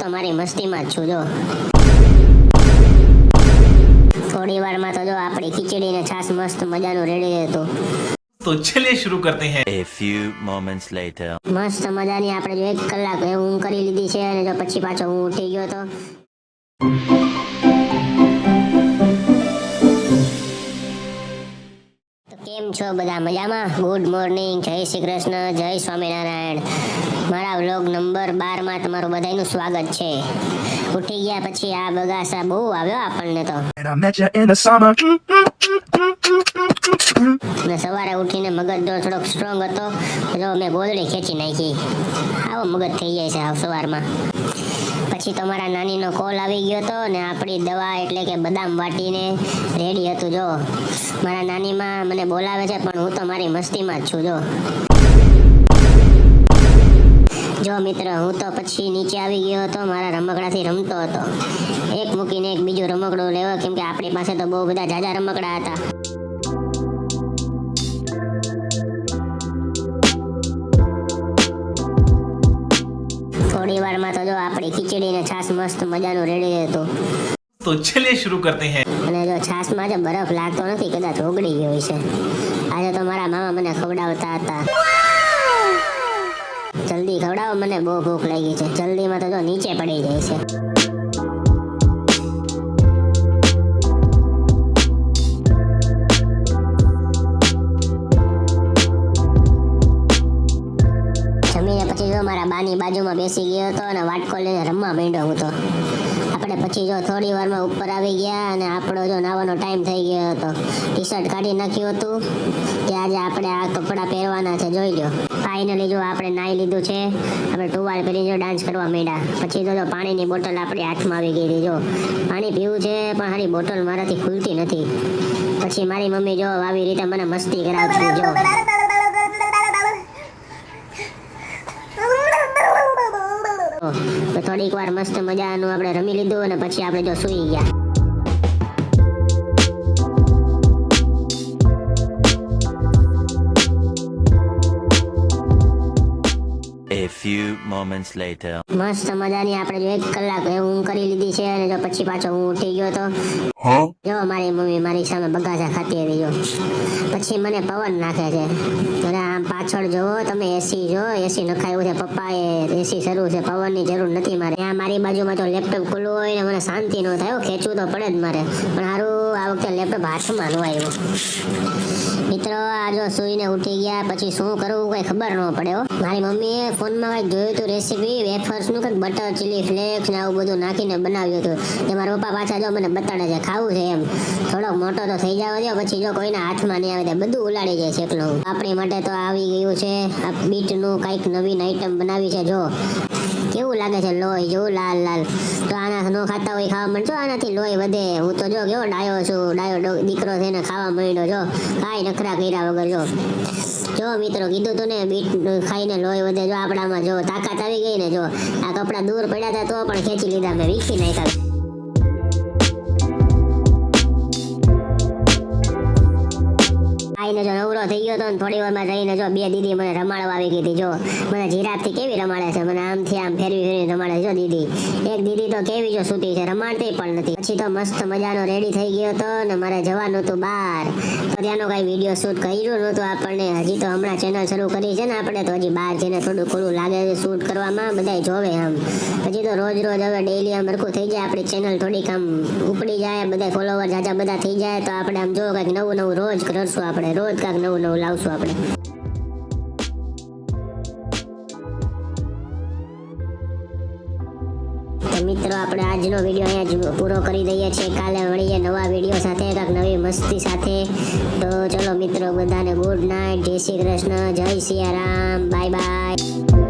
તો મારી મસ્તીમાં જ છું જો. થોડી વારમાં તો જો આપણી ખીચડી ને છાશ મસ્ત મજાનું રેડી હતું. तो चलिए शुरू करते हैं. A few moments later. મસ્ત મજાની આપણે જો 1 કલાક ઊંઘ કરી લીધી છે અને જો પછી પાછો હું ઉઠી ગયો તો. કેમ છો બધા મજામાં? ગુડ મોર્નિંગ, જય શ્રી કૃષ્ણ, જય સ્વામિનારાયણ. મારા વ્લોગ નંબર 12 માં તમારું બધાનું સ્વાગત છે. ઉઠી ગયા પછી આ બગાસા બહુ આવ્યો આપણને તો. And I met you in the summer. ને સવારે ઉઠીને મગજ જો થોડોક સ્ટ્રોંગ હતો, જો મેં ગોદડી ખેંચી નાખી. આવો મગજ થઈ જાય છે આ સવારમાં. પછી તમારા નાનીનો કોલ આવી ગયો હતો ને આપણી દવા એટલે કે બદામ વાટીને રેડી હતું જો. મારા નાનીમાં મને બોલાવે છે પણ હું તો મારી મસ્તીમાં જ છું જો. જો મિત્ર, હું તો પછી નીચે આવી ગયો હતો, મારા રમકડાથી રમતો હતો. એક મૂકીને એક બીજું રમકડું લેવા, કેમ કે આપણી પાસે તો બહુ બધા જાજા રમકડા હતા. થોડી વારમાં તો જો આપણી ખીચડી ને છાશ મસ્ત મજાનું રેડી હતું. तो चलिए शुरू करते हैं. અને જો છાશમાં જે બરફ લાગતો નથી, કદાચ ઓગળી ગયો છે. આજે તો મારા મામા મને ખવડાવતા હતા. જલ્દી ખવડાવો, મને બહુ ભૂખ લાગી છે. જલ્દીમાં તો જો નીચે પડી જાય છે. જમીને પછી જો મારા બાની બાજુમાં બેસી ગયો હતો અને વાટકો લઈને રમવા માંડ્યો હતો. આપણે પછી જો થોડી વારમાં ઉપર આવી ગયા અને આપણો જો નાવાનો ટાઈમ થઈ ગયો હતો. ટી શર્ટ કાઢી નાખ્યું હતું કે આજે આપણે આ કપડાં પહેરવાના છે, જોઈ લો. ફાઇનલી જો આપણે નાહી લીધું છે. આપણે ટુવાલ પહેરીને જો ડાન્સ કરવા માંડ્યા. પછી જો પાણીની બોટલ આપણી હાથમાં આવી ગઈ હતી જો. પાણી પીવું છે પણ હારી બોટલ મારાથી ખુલતી નથી. પછી મારી મમ્મી જો આવી રીતે મને મસ્તી કરાવતી જો. તો થોડીક વાર મસ્ત મજાનું આપણે રમી લીધું અને પછી આપણે જો સૂઈ ગયા. A few moments later. મસ્ત મજાની આપણે જો 1 કલાક ઊંઘ કરી લીધી છે અને જો પછી પાછો હું ઉઠી ગયો તો. જો મારી મમ્મી મારી સામે બગાસા ખાતી હતી જો. પછી મને પવન નાખે છે. અને આમ પાછળ જોવો તમે, એસી જો, એસી નખાયું છે પપ્પાએ, એસી શરૂ છે, પવનની જરૂર નથી મારે. ત્યાં મારી બાજુમાં તો લેપટોપ ખુલ્લું હોય ને મને શાંતિ ન થાય, ખેંચવું તો પડે જ મારે. પણ સારું આ વખતે લેપટોપ હાથમાં ન આવ્યું. મિત્રો આ જો સૂઈને ઉઠી ગયા પછી શું કરવું કઈ ખબર ન પડે હો. મારી મમ્મીએ ફોનમાં કંઈક જોયું હતું રેસીપી, વેફર્સનું કંઈક બટર ચીલી ફ્લેક્સ ને આવું બધું નાખીને બનાવ્યું હતું. જે મારા પપ્પા પાછા જો મને બતાડે છે ખાવું છે એમ. થોડોક મોટો તો થઈ જાવ દો, પછી જો કોઈના હાથમાં નહીં આવે બધું ઉલાડી જાય છે એકલું. આપણી માટે તો આવી ગયું છે આ બીટનું કંઈક નવીન આઈટમ બનાવી છે જો. કેવું લાગે છે, લોહી જેવું લાલ લાલ. તો આના ન ખાતા હોય ખાવા માંડજો, આનાથી લોહી વધે. હું તો જો કેવો ડાયો છું, ડાયો દીકરો થઈને ખાવા માંડ્યો જો. કાંઈ નખરા કર્યા વગર જો. જો મિત્રો, કીધું તું ને બીટ ખાઈને લોહી વધે. જો આપણામાં જો તાકાત આવી ગઈ ને જો. આ કપડાં દૂર પડ્યા હતા તો પણ ખેંચી લીધા મેં, વીખી નાખ્યા. આઈને જો નવરો થઈ ગયો તો ને થોડી વારમાં જઈને જો 2 દીદી મને રમાડવા આવી ગઈ હતી જો. મને જીરાફથી કેવી રમાડે છે, મને આમથી આમ ફેરવી ફેરવી રમાડે જો દીદી. એક દીદી તો કેવી જો સૂતી છે, રમાડતી પણ નથી. પછી તો મસ્ત મજાનો રેડી થઈ ગયો હતો ને મારે જવાનું હતું બહાર. તો ત્યાંનો કઈ વિડીયો શૂટ કર્યું નહોતું આપણને. હજી તો હમણાં ચેનલ શરૂ કરી છે ને આપણે, તો હજી બહાર જઈને થોડું થોડું લાગે છે શૂટ કરવામાં, બધા જોવે આમ. હજી તો રોજ રોજ હવે ડેઈલી આમ હરખું થઈ જાય, આપણી ચેનલ થોડીક આમ ઉપડી જાય, બધા ફોલોવર જાજા બધા થઈ જાય, તો આપણે આમ જો કંઈક નવું નવું રોજ કરશું આપણે, રોજ કાંઈક નવું નવું લાવશું આપણે. તો મિત્રો આપણે આજનો વિડીયો અહીંયા જ પૂરો કરી દઈએ છીએ. કાલે મળીએ નવા વિડીયો સાથે, કાંઈક નવી મસ્તી સાથે. તો ચલો મિત્રો, બધાને ગુડ નાઇટ, જય શ્રી કૃષ્ણ, જય સિયારામ, બાય બાય.